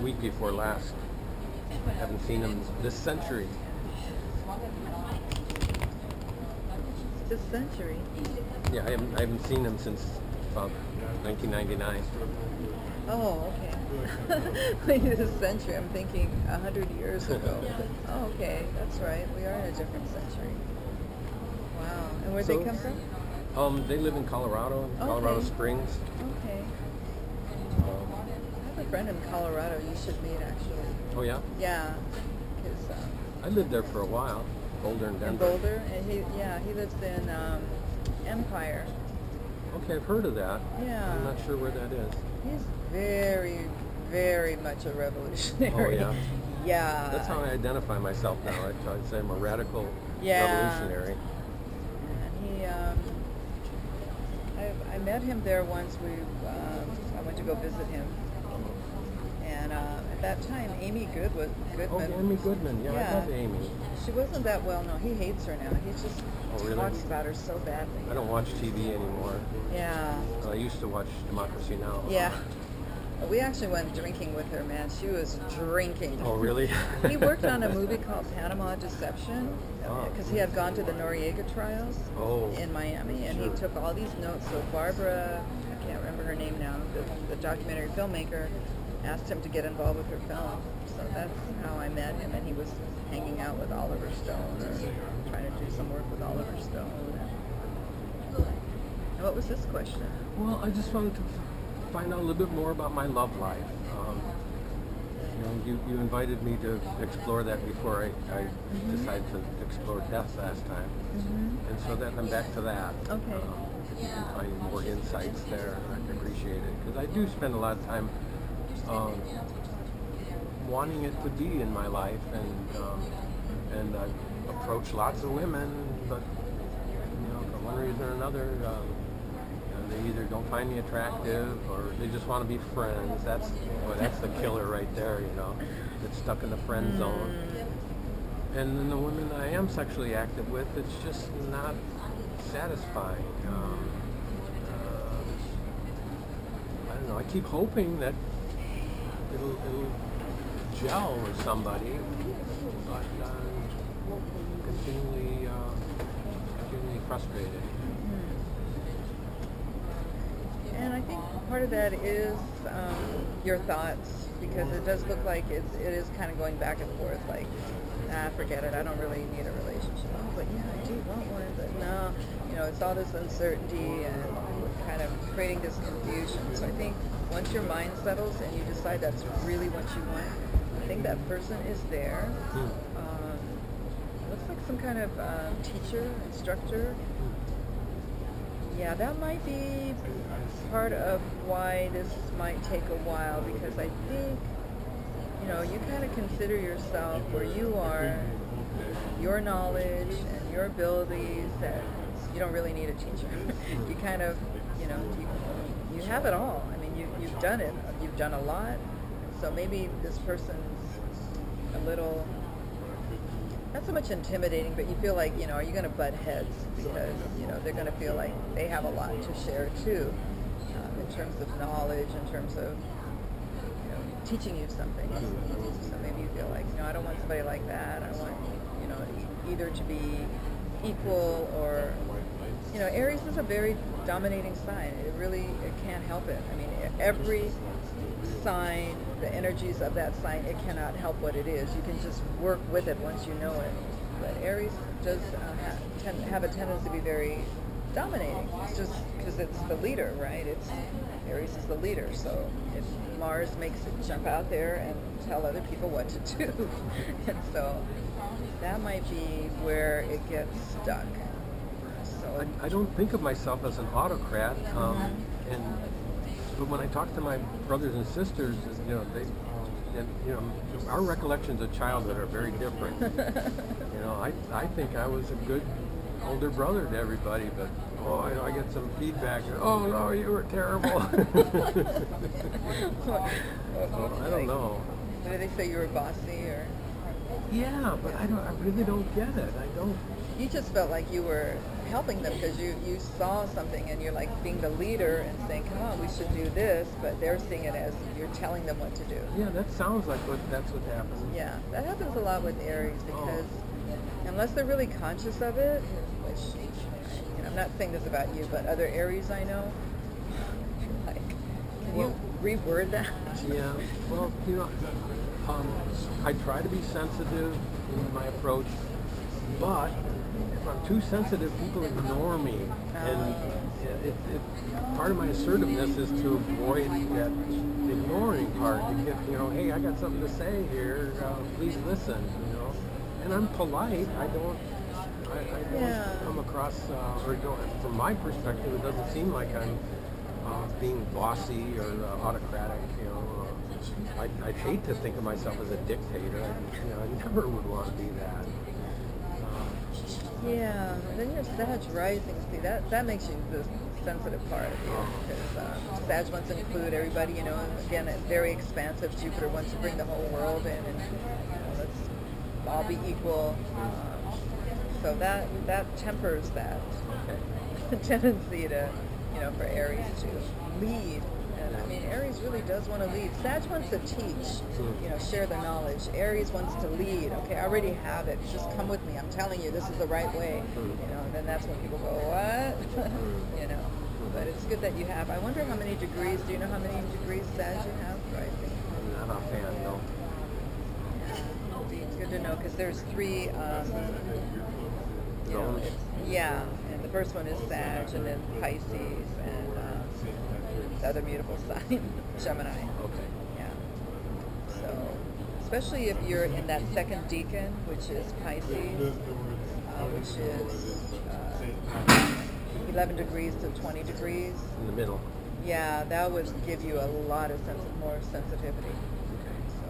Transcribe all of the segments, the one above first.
week before last. Haven't seen him this century. This century? Yeah, I haven't seen him since about 1999. Oh, okay. When you this century, I'm thinking 100 years ago. Oh, okay, that's right. We are in a different century. Wow. And where'd they come from? They live in Colorado, Colorado Springs. Okay. I have a friend in Colorado you should meet, actually. Oh, yeah? Yeah. Cause, I lived there for a while, Boulder and Denver. in Boulder, and he lives in Empire. Okay, I've heard of that. Yeah. I'm not sure where that is. He's very, very much a revolutionary. Oh, yeah? Yeah. That's how I identify myself now. I'd say I'm a radical Yeah. revolutionary. And he, I met him there once. I went to go visit him, and at that time, Amy Goodman. Oh, Amy Goodman. Yeah, I love Amy. She wasn't that well known. He hates her now. He just really? talks about her so badly. I don't watch TV anymore. Yeah. I used to watch Democracy Now! Yeah. We actually went drinking with her, man. She was drinking. Oh, really? He worked on a movie called Panama Deception because he had gone to the Noriega trials in Miami, and he took all these notes. So Barbara, I can't remember her name now, the documentary filmmaker, asked him to get involved with her film. So that's how I met him, and he was hanging out with Oliver Stone, or trying to do some work with Oliver Stone. And what was this question? Well, I just wanted to find out a little bit more about my love life. You invited me to explore that before I decided to explore death last time, and so that I'm back to that. Okay. You can find more insights there. I appreciate it because I do spend a lot of time wanting it to be in my life, and I approach lots of women, but for one reason or another. They either don't find me attractive or they just want to be friends. That's the killer right there, Get stuck in the friend zone. And then the women I am sexually active with, it's just not satisfying. I don't know. I keep hoping that it'll gel with somebody, but I'm continually frustrated. And I think part of that is your thoughts, because it does look like it is kind of going back and forth, like, forget it, I don't really need a relationship. Oh, but yeah, I do want one, but no, it's all this uncertainty and kind of creating this confusion. So I think once your mind settles and you decide that's really what you want, I think that person is there. Looks like some kind of teacher, instructor. Yeah, that might be part of why this might take a while, because I think, you kind of consider yourself where you are, your knowledge and your abilities, that you don't really need a teacher. You kind of, you have it all. I mean, you've done it. You've done a lot. So maybe this person's a little, not so much intimidating, but you feel like, are you going to butt heads? Because, they're going to feel like they have a lot to share too, in terms of knowledge, in terms of, teaching you something. So maybe you feel like, I don't want somebody like that. I want, either to be equal or, Aries is a very dominating sign. It can't help it. I mean, every sign, the energies of that sign, it cannot help what it is. You can just work with it once you know it. But Aries does have a tendency to be very dominating. It's just because it's the leader, right? Aries is the leader. So if Mars makes it jump out there and tell other people what to do, and so that might be where it gets stuck. So I don't think of myself as an autocrat, but when I talk to my brothers and sisters, our recollections of childhood are very different. I think I was a good older brother to everybody, but I get some feedback. Oh no, you were terrible. I don't know. Do they say you were bossy or? Yeah, but I really don't get it. I don't. You just felt like you were helping them because you saw something and you're like being the leader and saying, come on, we should do this, but they're seeing it as you're telling them what to do. Yeah, that sounds like that's what happens. Yeah, that happens a lot with Aries because unless they're really conscious of it, which I'm not saying this about you, but other Aries I know, like, can you reword that? Yeah, well, I try to be sensitive in my approach, but if I'm too sensitive, people ignore me, and part of my assertiveness is to avoid that ignoring part. To get, hey, I got something to say here. Please listen. And I'm polite. I don't come across, from my perspective, it doesn't seem like I'm being bossy or autocratic. I'd hate to think of myself as a dictator. I never would want to be that. Yeah, then your Sag rising, see, that makes you the sensitive part of you, because Sag wants to include everybody, and again, it's very expansive. Jupiter wants to bring the whole world in, and let's all be equal. So that tempers that tendency to, for Aries to lead. And I mean, Aries really does want to lead. Sag wants to teach, share the knowledge. Aries wants to lead. Okay, I already have it. Just come with me. I'm telling you, this is the right way. And then that's when people go, what? But it's good that you have. I wonder how many degrees. Do you know how many degrees Sag you have? Rising? Not offhand, no. It's good to know because there's 3. And the first one is Sag, and then Pisces, and the other beautiful sign, Gemini. Okay. Yeah. So, especially if you're in that second decan, which is Pisces, which is 11 degrees to 20 degrees. In the middle. Yeah, that would give you a lot of more sensitivity. Okay. So,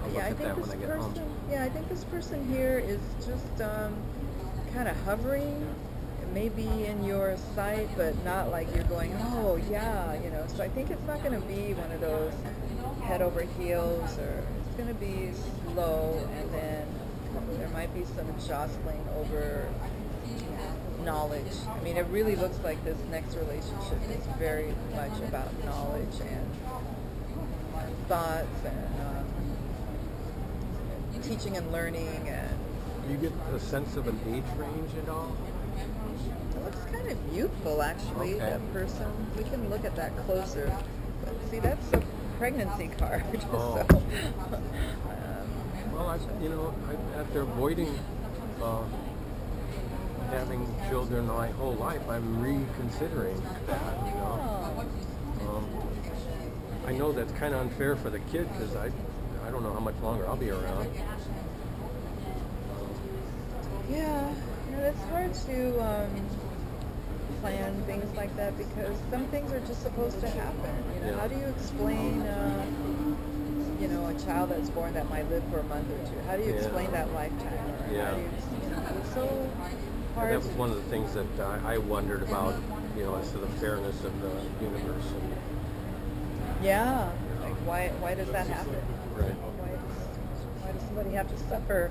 I'll look at that when I get home. Yeah, I think this person here is just kind of hovering, maybe in your sight, but not like you're going, oh yeah, So I think it's not going to be one of those head over heels, or it's going to be slow, and then there might be some jostling over knowledge. I mean, it really looks like this next relationship is very much about knowledge and thoughts and teaching and learning. And do you get a sense of an age range at all? it looks kind of youthful, actually. Okay. That person. We can look at that closer. But see, that's a pregnancy card. Oh. So, well, after avoiding having children my whole life, I'm reconsidering that. I know that's kind of unfair for the kid because I don't know how much longer I'll be around. Yeah, it's hard to plan things like that because some things are just supposed to happen. How do you explain, a child that's born that might live for a month or two? How do you explain that lifetime? Or how do you, it's so hard. That was one of the things that I wondered about, as to the fairness of the universe. Yeah, like why does that happen? Right. Why does somebody have to suffer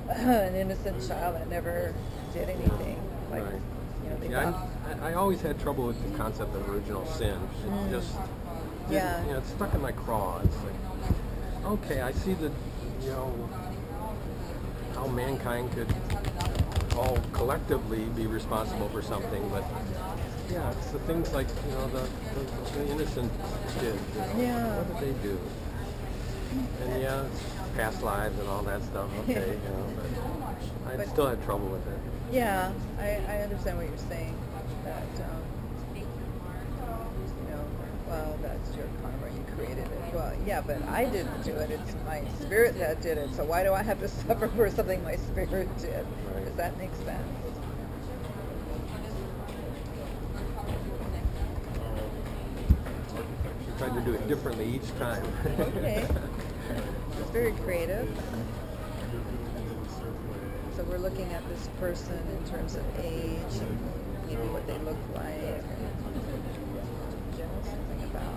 an innocent child that never did anything? Like, right. I always had trouble with the concept of original sin. It just, it's stuck in my craw. It's like, okay, I see that, how mankind could all collectively be responsible for something, but it's the things like, the innocent kid. What did they do? And it's past lives and all that stuff. Okay, but I still had trouble with it. Yeah, I understand what you're saying. That well, that's your karma. You created it. Well, yeah, but I didn't do it. It's my spirit that did it. So why do I have to suffer for something my spirit did? Right. Does that make sense? You tried to do it differently each time. Okay. It's very creative. So we're looking at this person in terms of age and maybe what they look like. Something about.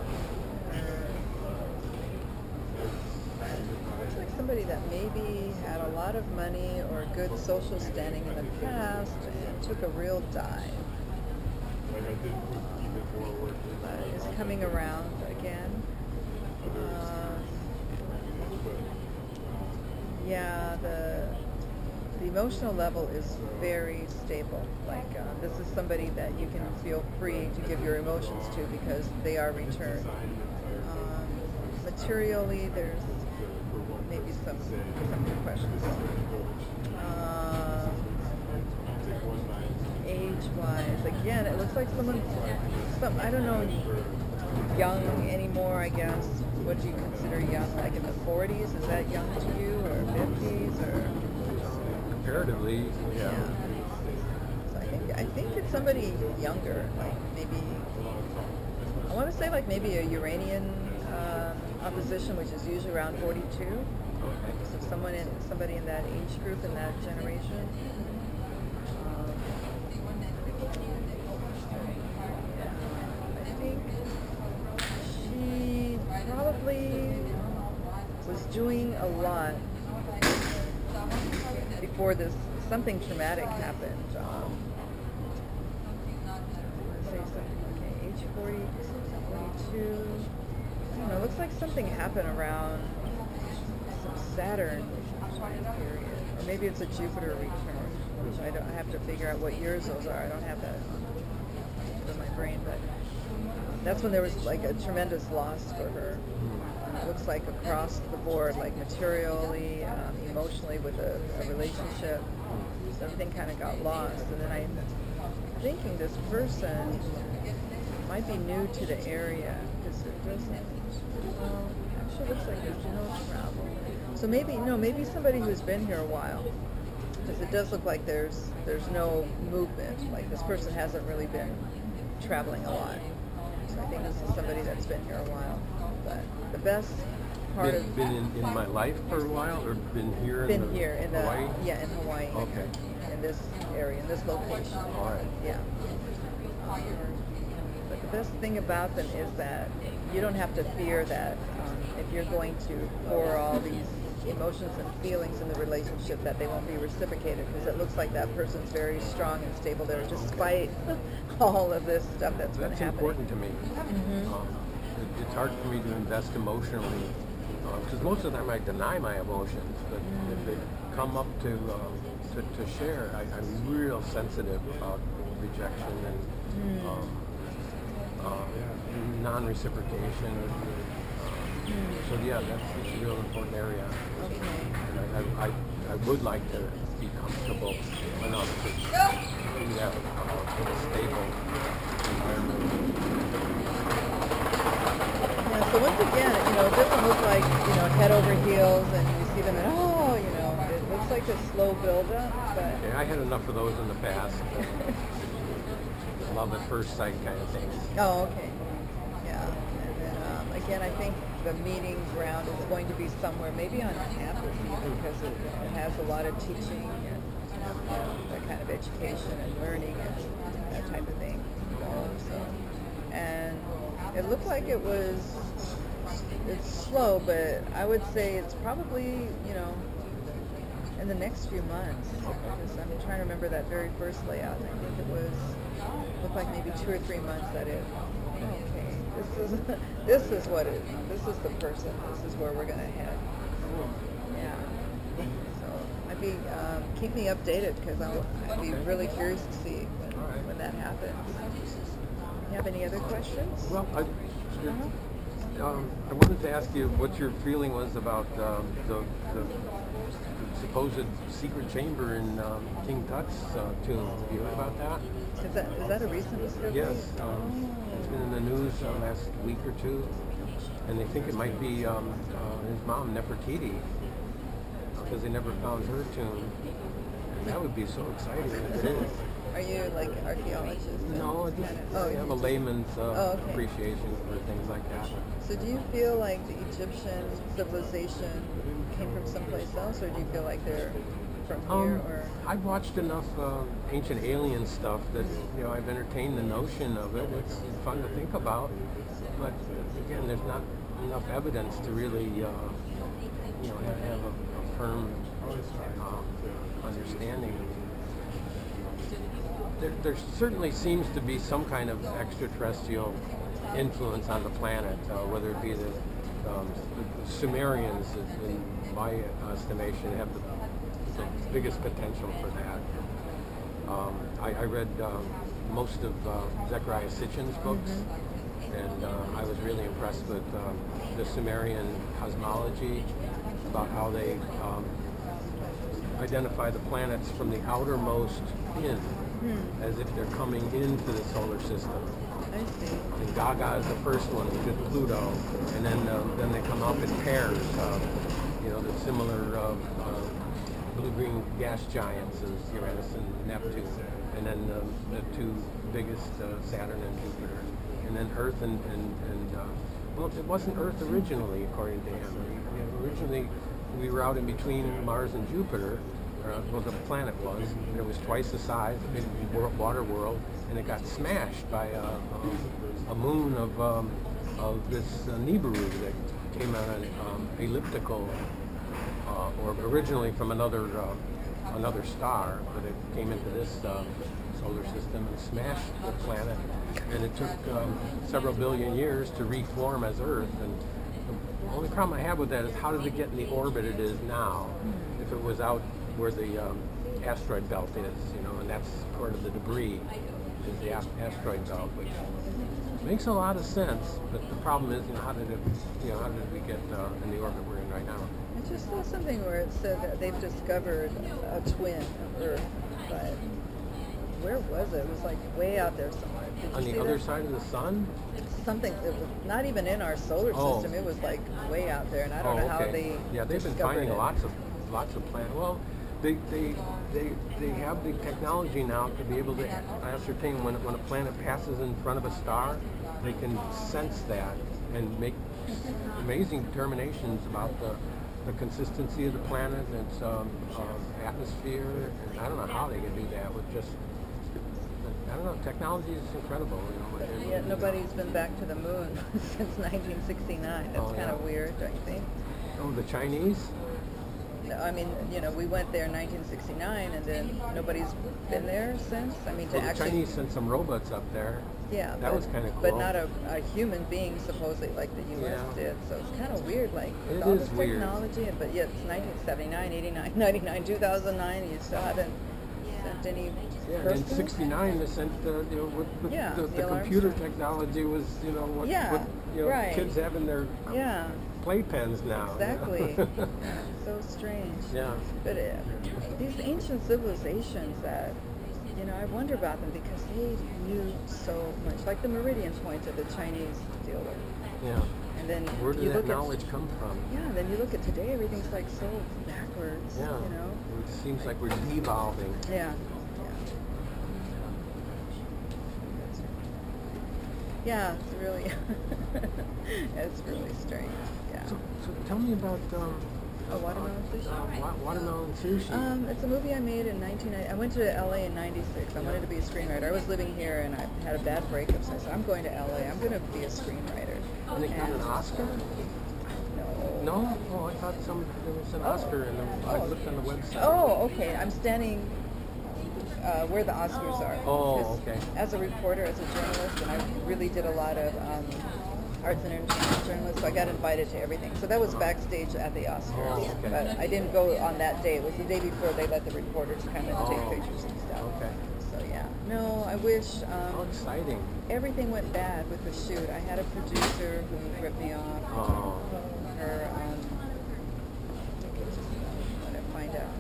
Looks like somebody that maybe had a lot of money or good social standing in the past and took a real dive. But is coming around again. Yeah, the emotional level is very stable. Like this is somebody that you can feel free to give your emotions to because they are returned. Materially, there's maybe some questions. Age-wise, again, it looks like I don't know, young anymore, I guess. What do you consider young? Like in the 40s? Is that young to you, or 50s, or? Comparatively, yeah. So I think it's somebody younger, like maybe, I want to say like maybe a Uranian opposition, which is usually around 42. Okay. So somebody in that age group, in that generation. I think she probably was doing a lot before something traumatic happened. Let's say something, okay, age 40, 42. I don't know, it looks like something happened around some Saturn period. Or maybe it's a Jupiter return, which I have to figure out what years those are. I don't have that in my brain, but that's when there was like a tremendous loss for her. It looks like across the board, like materially, emotionally with a relationship. So everything kind of got lost. And then I'm thinking this person might be new to the area because it doesn't, actually looks like there's no travel. So maybe somebody who's been here a while, because it does look like there's no movement. Like this person hasn't really been traveling a lot. So I think this is somebody that's been here a while. But the best part been in my life for a while, or been here in Hawaii? Yeah, in Hawaii. Okay. In this area, in this location. All right. Yeah. But the best thing about them is that you don't have to fear that if you're going to pour all these emotions and feelings in the relationship that they won't be reciprocated, because it looks like that person's very strong and stable there despite all of this stuff that's been happening. That's important to me. It's hard for me to invest emotionally because most of the time I deny my emotions, but if they come up to share, I'm real sensitive about rejection and non-reciprocation. So yeah, that's a real important area. Okay. And I would like to be comfortable enough to have a stable environment. Yeah, so once again, it doesn't look like, head over heels and you see them and, it looks like a slow build-up, but... Yeah, I had enough of those in the past. Love at first sight kind of things. Oh, okay. Yeah. And then, again, I think the meeting ground is going to be somewhere, maybe on campus, because it has a lot of teaching and that kind of education and learning and that type of thing involved. So, and it looked like it's slow, but I would say it's probably, in the next few months. Because I'm trying to remember that very first layout. I think it looked like maybe 2 or 3 months that okay, this is the person, this is where we're going to head. Yeah. So keep me updated, because I'd be really curious to see when that happens. You have any other questions? Well, I wanted to ask you what your feeling was about the supposed secret chamber in King Tut's tomb. Have you heard about that? Is that a recent discovery? Yes. It's been in the news last week or two, and they think it might be his mom, Nefertiti, because they never found her tomb. And that would be so exciting if it is. Are you like archaeologist? No, I have a layman's appreciation for things like that. So do you feel like the Egyptian civilization came from someplace else, or do you feel like they're from here? Or I've watched enough ancient alien stuff that I've entertained the notion of it. It's fun to think about, but again, there's not enough evidence to really, have a firm understanding. There certainly seems to be some kind of extraterrestrial influence on the planet, whether it be the Sumerians, in my estimation, have the biggest potential for that. I read most of Zecharia Sitchin's books, and I was really impressed with the Sumerian cosmology, about how they identify the planets from the outermost in, as if they're coming into the solar system. I see. And Gaga is the first one, which is Pluto, and then they come up in pairs. The similar blue-green gas giants is Uranus and Neptune, and then the two biggest, Saturn and Jupiter, and then Earth and well, it wasn't Earth originally, according to him. Originally, we were out in between Mars and Jupiter. Well, the planet was, and it was twice the size, a big water world, and it got smashed by a moon of this Nibiru that came on an elliptical, or originally from another star, but it came into this solar system and smashed the planet, and it took several billion years to reform as Earth. And the only problem I have with that is, how did it get in the orbit it is now? If it was out where the asteroid belt is, and that's part of the debris, is the asteroid belt, which makes a lot of sense. But the problem is, how did we get in the orbit we're in right now? I just saw something where it said that they've discovered a twin of Earth, but where was it? It was like way out there somewhere. Did you On see the other that? side of the sun? Something that was not even in our solar system. It was like way out there, and I don't know how they they've been discovered finding it. lots of planets. Well, they have the technology now to be able to ascertain when a planet passes in front of a star. They can sense that and make amazing determinations about the consistency of the planet and its atmosphere. And I don't know how they can do that with just, I don't know, technology is incredible. But yet nobody's been back to the moon since 1969. That's kind of weird, don't you think? Oh, the Chinese? No, I mean, we went there in 1969, and then nobody's been there since. I mean, The Chinese sent some robots up there. Yeah, that was kind of cool. But not a human being, supposedly, like the U.S. did. So it's kind of weird, like, with all this technology, but yet it's 1979, 89, 99, 2009, and you still haven't sent any in 69 they sent, the computer technology was, what kids have in their playpens now. Exactly. So strange. Yeah. But these ancient civilizations that, I wonder about them because they knew so much. Like the meridian point that the Chinese deal with. Yeah. And then where did that knowledge come from? Yeah, and then you look at today, everything's like so backwards. Yeah. It seems like we're devolving. Yeah. Yeah, it's really, it's really strange. Yeah. So tell me about watermelon sushi. Watermelon sushi. It's a movie I made in 1990. I went to LA in '96. I wanted to be a screenwriter. I was living here and I had a bad breakup, so I said, I'm going to LA. I'm going to be a screenwriter. And it got an Oscar? No. No? Oh, I thought there was an Oscar in them. I looked on the website. Oh, okay. I'm standing where the Oscars are. Oh, okay. As a reporter, as a journalist, and I really did a lot of arts and entertainment journalist, so I got invited to everything. So that was backstage at the Oscars. Oh, okay. But I didn't go on that day. It was the day before they let the reporters come in and take pictures and stuff. Okay. So yeah. No, I wish how exciting. Everything went bad with the shoot. I had a producer who ripped me off. Oh. Her, let me find out.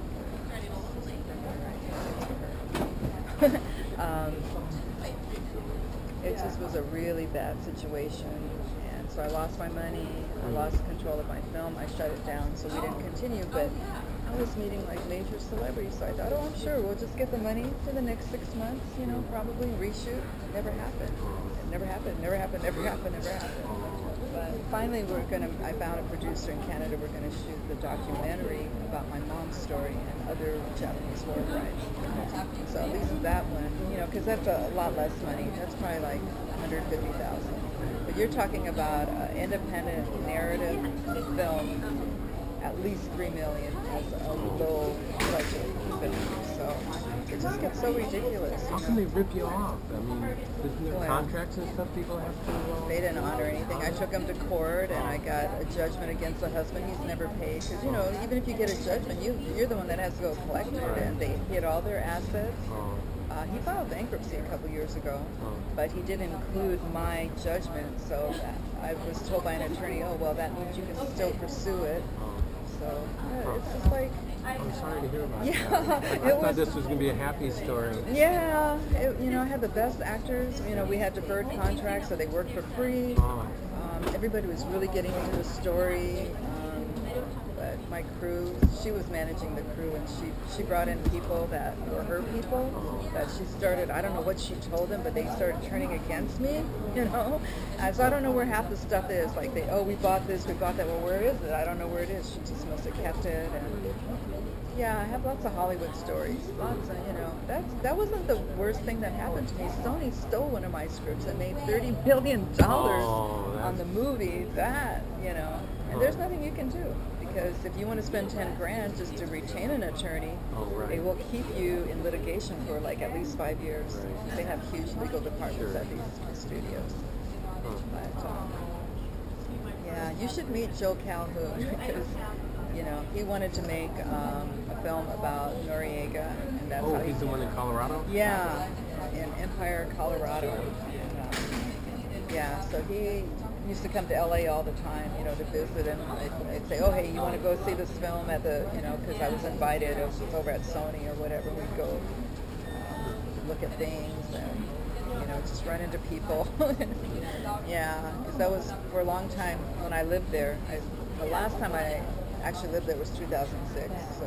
It just was a really bad situation, and so I lost my money, I lost control of my film, I shut it down, so we didn't continue, but I was meeting like major celebrities, so I thought, oh, I'm sure we'll just get the money for the next 6 months, probably reshoot. It never happened. It never happened, never happened, never happened, never happened. But finally I found a producer in Canada. We're going to shoot the documentary about my mom's story and other Japanese war crimes. So at least that one, because that's a lot less money. That's probably like $150,000. But you're talking about an independent narrative film, at least $3 million as a low budget film. So it just gets so ridiculous. How can they rip you off? I mean, isn't there Well, contracts and stuff people have to... They didn't honor anything. I took him to court, and I got a judgment against the husband. He's never paid. Because, you know, even if you get a judgment, you're the one that has to go collect it. And they hid all their assets. He filed bankruptcy a couple years ago, but he didn't include my judgment. So I was told by an attorney, oh, well, that means you can still pursue it. So it's just like... I'm sorry to hear about that. Yeah, I thought this was going to be a happy story. Yeah, you know, I had the best actors. You know, we had deferred contracts, so they worked for free. Everybody was really getting into the story. But my crew, she was managing the crew, and she brought in people that were her people. That she started, I don't know what she told them, but they started turning against me, you know. So I don't know where half the stuff is. Like we bought this, we bought that. Well, where is it? I don't know where it is. She just must have kept it. And yeah, I have lots of Hollywood stories. Lots of, you know, that wasn't the worst thing that happened to me. Sony stole one of my scripts and made $30 million on the movie. That, you know, and there's nothing you can do. Because if you want to spend 10 grand just to retain an attorney, they will keep you in litigation for like at least 5 years. They have huge legal departments at these studios. But yeah, you should meet Joe Calhoun because you know he wanted to make a film about Noriega, and that's how he's the one in Colorado. Yeah, in Empire, Colorado. Yeah, so he used to come to LA all the time, you know, to visit, and I'd say, oh, hey, you want to go see this film at the, you know, because I was invited, it was over at Sony or whatever, we'd go look at things and, you know, just run into people. Yeah, because that was, for a long time, when I lived there, the last time I actually lived there was 2006, so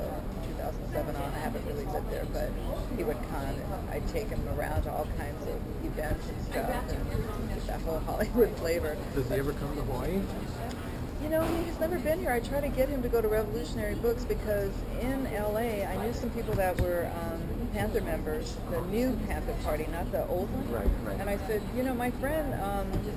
2007 on, I haven't really lived there, but he would come and I'd take him around to all kinds of events and stuff, and get that whole Hollywood flavor. Does he ever come to Hawaii? You know, he's never been here. I tried to get him to go to Revolutionary Books because in LA, I knew some people that were Panther members, the new Panther Party, not the old one. Right. And I said, you know, my friend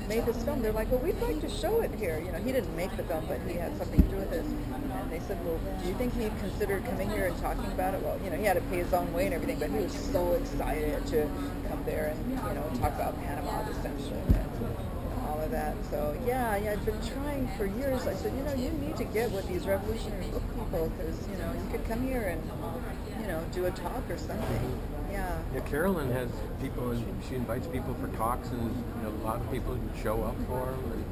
made this film. They're like, well, we'd like to show it here. You know, he didn't make the film, but he had something to do with it. And they said, well, do you think he'd consider coming here and talking about it? Well, you know, he had to pay his own way and everything, but he was so excited to come there and, you know, talk about Panama Detention and all of that. So, yeah, I've been trying for years. I said, you know, you need to get with these Revolutionary Book people because, you know, you could come here and, you know, do a talk or something. Yeah. Yeah, Carolyn has people, and she invites people for talks, and you know, a lot of people show up for them,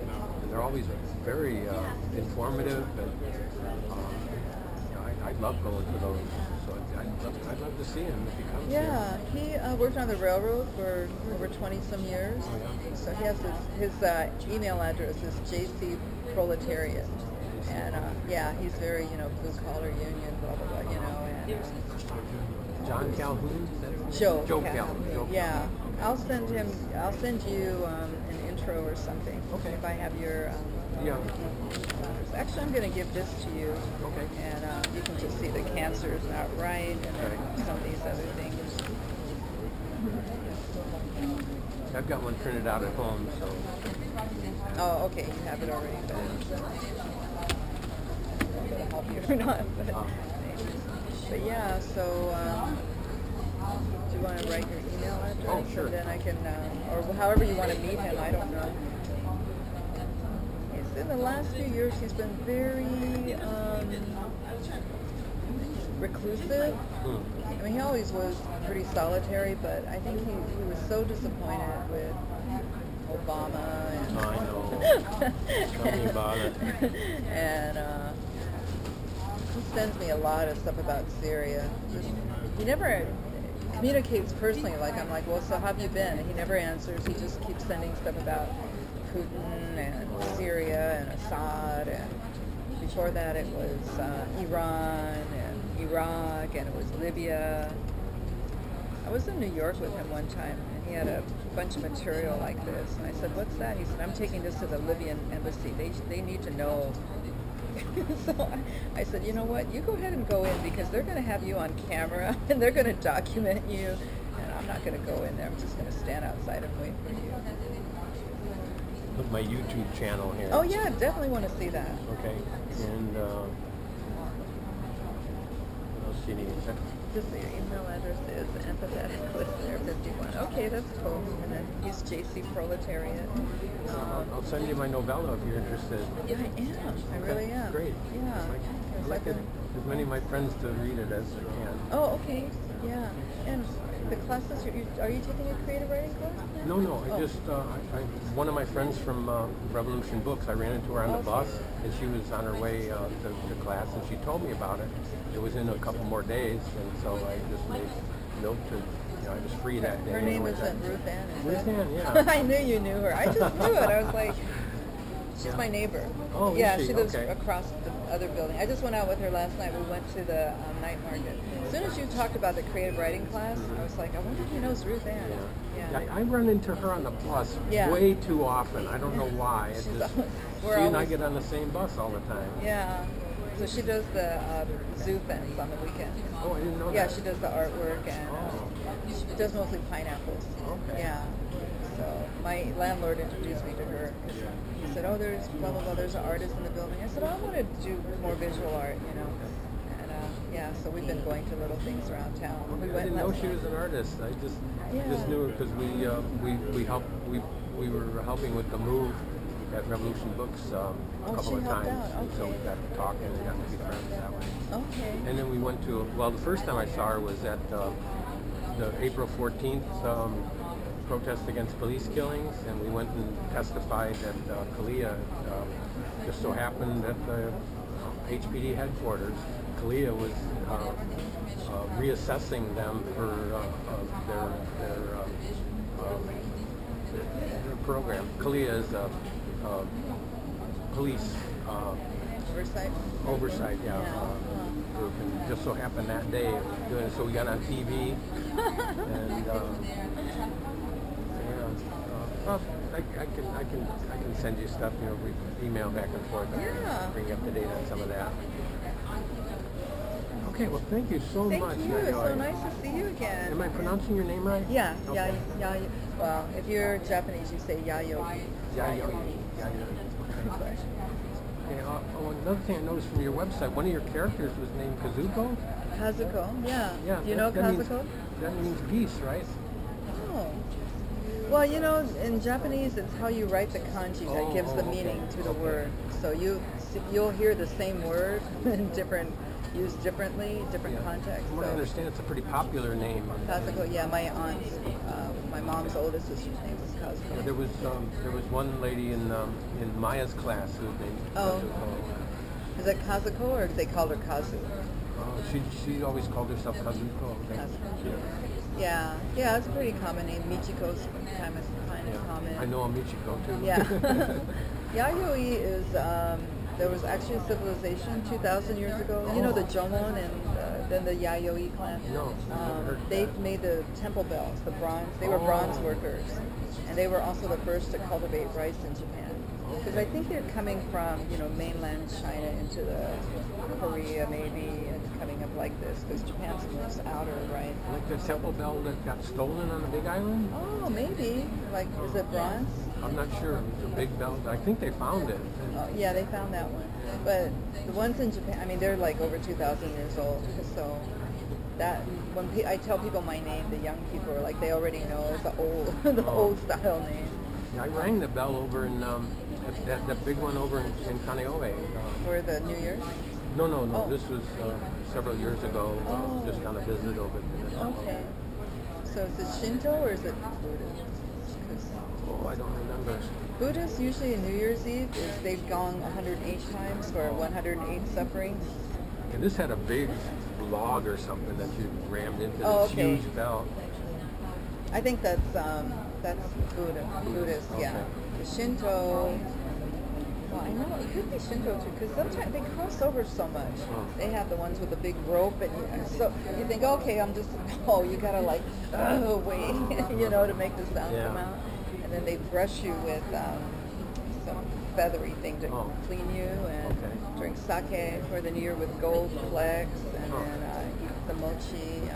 and they're always very informative. And you know, I love going to those. So I'd love to see him if he comes here. Yeah, he worked on the railroad for over 20-some years. Oh, yeah. So he has his email address is jcproletariat. And yeah, he's very, you know, blue collar union, blah blah blah, you know. And John Calhoun. Joe Calhoun. Yeah, I'll send you an intro or something. Okay. If I have your. Yeah. Actually, I'm going to give this to you. Okay. And you can just see the cancer is not right, and then some of these other things. I've got one printed out at home, so. Oh, okay, you have it already. But help you or not. But yeah, so do you want to write your email address? Oh, sure. And then I can, or however you want to meet him, I don't know. In the last few years, he's been very reclusive. I mean, he always was pretty solitary, but I think he was so disappointed with Obama. And I know. Tell me about it. And he sends me a lot of stuff about Syria. He never communicates personally. Like, I'm like, well, so how have you been? And he never answers. He just keeps sending stuff about Putin and Syria and Assad, and before that it was Iran and Iraq, and it was Libya. I was in New York with him one time, and he had a bunch of material like this, and I said, what's that? He said, I'm taking this to the Libyan embassy. They need to know. So I said, you know what, you go ahead and go in, because they're going to have you on camera and they're going to document you, and I'm not going to go in there. I'm just going to stand outside and wait for you. with my YouTube channel here. Oh yeah, definitely want to see that. Okay. And what else do you need? Just your email address is empathetic listener 51. Okay, that's cool. And then he's JC Proletariat. I'll send you my novella if you're interested. Yeah, I am. I really am. Great. Yeah. I'd like as many of my friends to read it as they can. Oh, okay. Yeah. And the classes, are you taking a creative writing class? No, I just, one of my friends from Revolution Books, I ran into her on the bus, and she was on her way to class, and she told me about it. It was in a couple more days, and so I just made note to, I was free that day. Her name isn't Ruth Ann, is it? Ruth Ann, yeah. I knew you knew her. I just knew it. I was like, she's my neighbor. Oh, yeah, is she? she lives Okay. across the other building. I just went out with her last night. We went to the night market. As soon as you talked about the creative writing class, I was like, I wonder if he knows Ruth Ann. Yeah, I run into her on the bus way too often. I don't know why. It's just, she and I get on the same bus all the time. Yeah. So she does the zoo fence on the weekend. Oh, I didn't know that. Yeah, she does the artwork and she does mostly pineapples. Okay. Yeah. So my landlord introduced me to her. He said, oh, there's blah, blah, blah, there's an artist in the building. I said, oh, I want to do more visual art, And yeah, so we've been going to little things around town. I didn't know she was an artist. I just knew her because we were helping with the move at Revolution Books a couple of times. Okay. So we got to talk and we got to be friends that way. Okay. And then we went to, the first time I saw her was at the April 14th protest against police killings, and we went and testified at Kalia. Just so happened at the HPD headquarters, Kalia was reassessing them for their program. Kalia is a police oversight, group, and just so happened that day it was doing it, so we got on TV, and I can send you stuff. We email back and forth. Bring you up to date on some of that. Okay, well, thank you so much. Thank you. It's so nice to see you again. Am I pronouncing your name right? Yeah. Okay. Well, if you're Japanese, you say yayoi. Yayoi. Okay. Another thing I noticed from your website, one of your characters was named Kazuko. Kazuko, yeah. Yeah. You know Kazuko? That means geese, right? Oh. Well, in Japanese, it's how you write the kanji that gives the meaning to the word. So you'll hear the same word used differently, different contexts. From what I understand, it's a pretty popular name. Kazuko, yeah. My aunt's, my mom's oldest sister's name was Kazuko. Yeah, there was one lady in Maya's class who was named Kazuko. Is it Kazuko or they called her Kazu? She always called herself Kazuko. Yeah, it's a pretty common name. Michiko's kind of common. I know a Michiko too. Yeah. Yayoi is, there was actually a civilization 2,000 years ago. You know the Jomon and then the Yayoi clan? No. They made the temple bells, the bronze. They were bronze workers. And they were also the first to cultivate rice in Japan. Because I think they're coming from, mainland China into the Korea maybe, and coming up like this, because Japan's the most outer, right? Like the temple bell that got stolen on the Big Island? Oh, maybe. Like, is it bronze? I'm not sure. It was a big bell. I think they found it. Oh, yeah, they found that one. But the ones in Japan, they're like over 2,000 years old. So that when I tell people my name, the young people are like, they already know it's the old style name. Yeah, I rang the bell over in that big one over in Kaneohe. For the New Year? No. Oh. This was several years ago. Just on a visit over there. Okay. So is it Shinto or is it Buddhist? I don't remember. Buddhists usually in New Year's Eve they've gone 108 times for 108 sufferings. And this had a big log or something that you rammed into this huge bell. I think that's Buddhist, yeah. The Shinto, well, I know it could be Shinto too, because sometimes they cross over so much. They have the ones with the big rope, and so you think, okay, you gotta like, wait, to make the sound come out. And then they brush you with some feathery thing to clean you, and drink sake for the New Year with gold flecks, and then eat the mochi.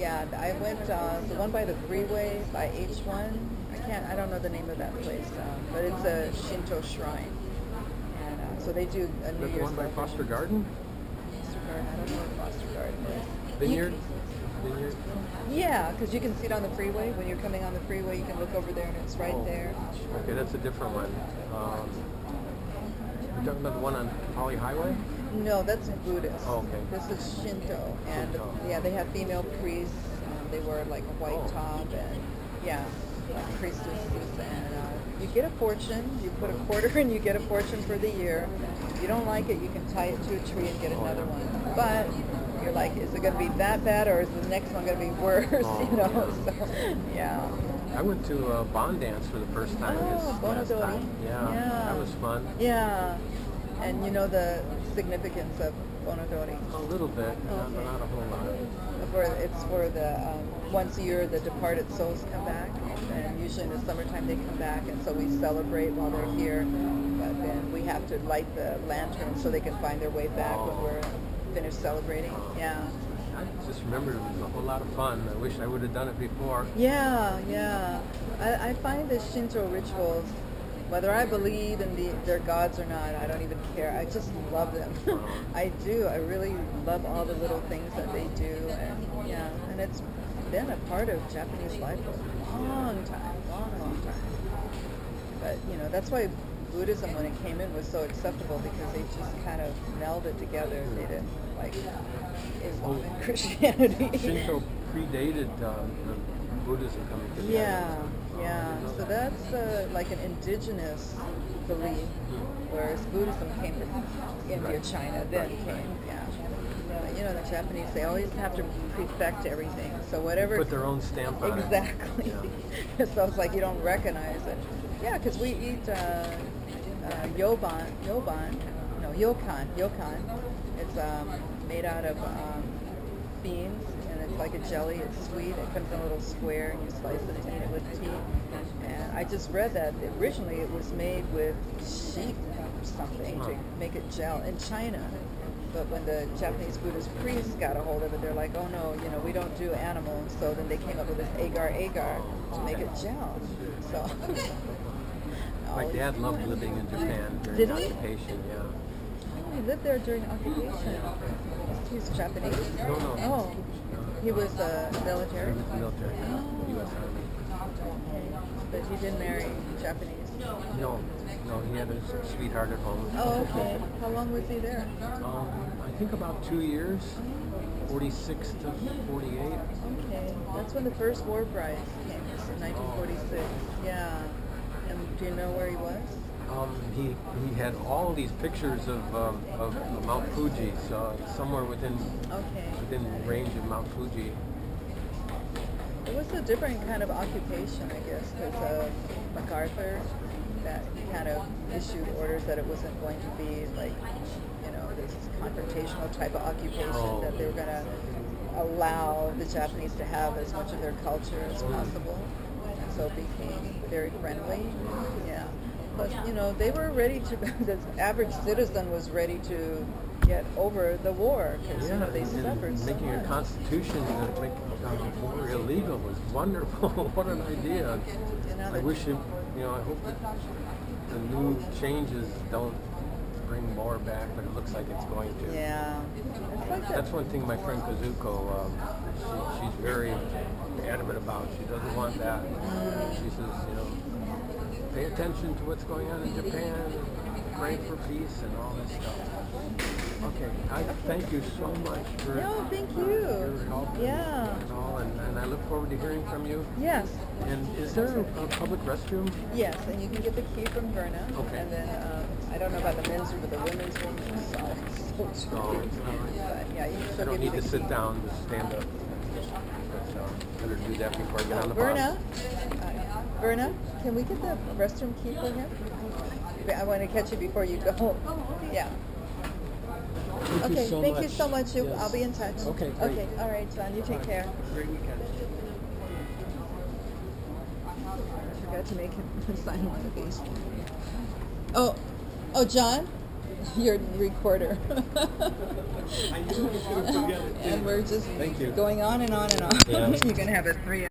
I went the one by the freeway by H1. I can't I don't know the name of that place, but it's a Shinto shrine. And so they do a New That's the Year's one by celebration. Foster Garden? Foster Garden, I don't know what Foster Garden is. Vineyard? Vineyard? Yeah, because you can see it on the freeway. When you're coming on the freeway, you can look over there and it's right Oh, there. Okay, that's a different one. You're talking about the one on Holly Highway? No, that's Buddhist. Oh, okay. This is Shinto, and Shinto. yeah, they have female priests. They wear like a white Oh. top, and yeah, priestesses, and you get a fortune. You put a quarter in, you get a fortune for the year. If you don't like it, you can tie it to a tree and get another one. But you're like, is it going to be that bad, or is the next one going to be worse? Oh, You know, so yeah. I went to a Bond dance for the first time this last Bonodori. time. Yeah, that was fun. Yeah, and you know the significance of Bonodori. A little bit, not a whole lot. It's for the once a year the departed souls come back, and usually in the summertime they come back, and so we celebrate while they're here. But then we have to light the lanterns so they can find their way back when we're finished celebrating. Yeah. I just remembered it was a whole lot of fun. I wish I would have done it before. Yeah. I find the Shinto rituals, whether I believe in their gods or not, I don't even care. I just love them. I do. I really love all the little things that they do, and yeah, and it's been a part of Japanese life for a long time. But you know, that's why Buddhism, when it came in, was so acceptable, because they just kind of melded together. They didn't like Islam and Christianity. Shinto predated the Buddhism coming to the Yeah. So that's like an indigenous belief, whereas Buddhism came from India, China, then came. Yeah. You know, the Japanese, they always have to perfect everything. So whatever. Put their own stamp on it. Exactly. So it's like you don't recognize it. Yeah, because we eat yokan. It's made out of beans, and it's like a jelly. It's sweet. It comes in a little square, and you slice it and eat it with tea. And I just read that originally it was made with sheep or something to make it gel in China. But when the Japanese Buddhist priests got a hold of it, they're like, oh no, you know, we don't do animals. So then they came up with this agar to make it gel. So. My dad loved living in Japan during Did he? occupation, yeah. Oh, he lived there during occupation. He was Japanese? No. Oh, he was military? He was military, U.S. Army. Okay. But he didn't marry Japanese? No, he had a sweetheart at home. Oh, okay. How long was he there? I think about 2 years, 46 to 48. Okay. That's when the first war prize came, in 1946. Yeah. And do you know where he was? He had all these pictures of Mount Fuji, so somewhere within range of Mount Fuji. It was a different kind of occupation, I guess, because MacArthur, that he kind of issued orders that it wasn't going to be like, you know, this confrontational type of occupation, that they were going to allow the Japanese to have as much of their culture as possible. And so it became very friendly. Yeah. But, you know, they were ready to, the average citizen was ready to get over the war, because, you know, they suffered so making much. a constitution to make war illegal was wonderful. What an idea. I wish it, you know, I hope that the new changes don't bring more back, but it looks like it's going to. Yeah. It's like that. That's one thing my friend Kazuko, she's very adamant about. She doesn't want that. She says, you know, pay attention to what's going on in Japan, pray for peace and all this stuff. Okay, I thank you so much for thank you. your help and all, and I look forward to hearing from you. Yes. And is there a public restroom? Yes, and you can get the key from Verna. Okay. And then, I don't know about the men's room, but the women's room is so tricky. But yeah, I don't need to sit down, just stand up. Better do that before I get on the Verna, bus. Verna, can we get the restroom key for him? I want to catch you before you go. Yeah. Thank Thank you so much. Yes. I'll be in touch. Okay, great. Okay, all right, John, you take care. Great weekend. I forgot to make him sign one of these. Oh, John, you're the recorder. And we're just Thank you. going on and on and on. Yeah. You're going to have a 3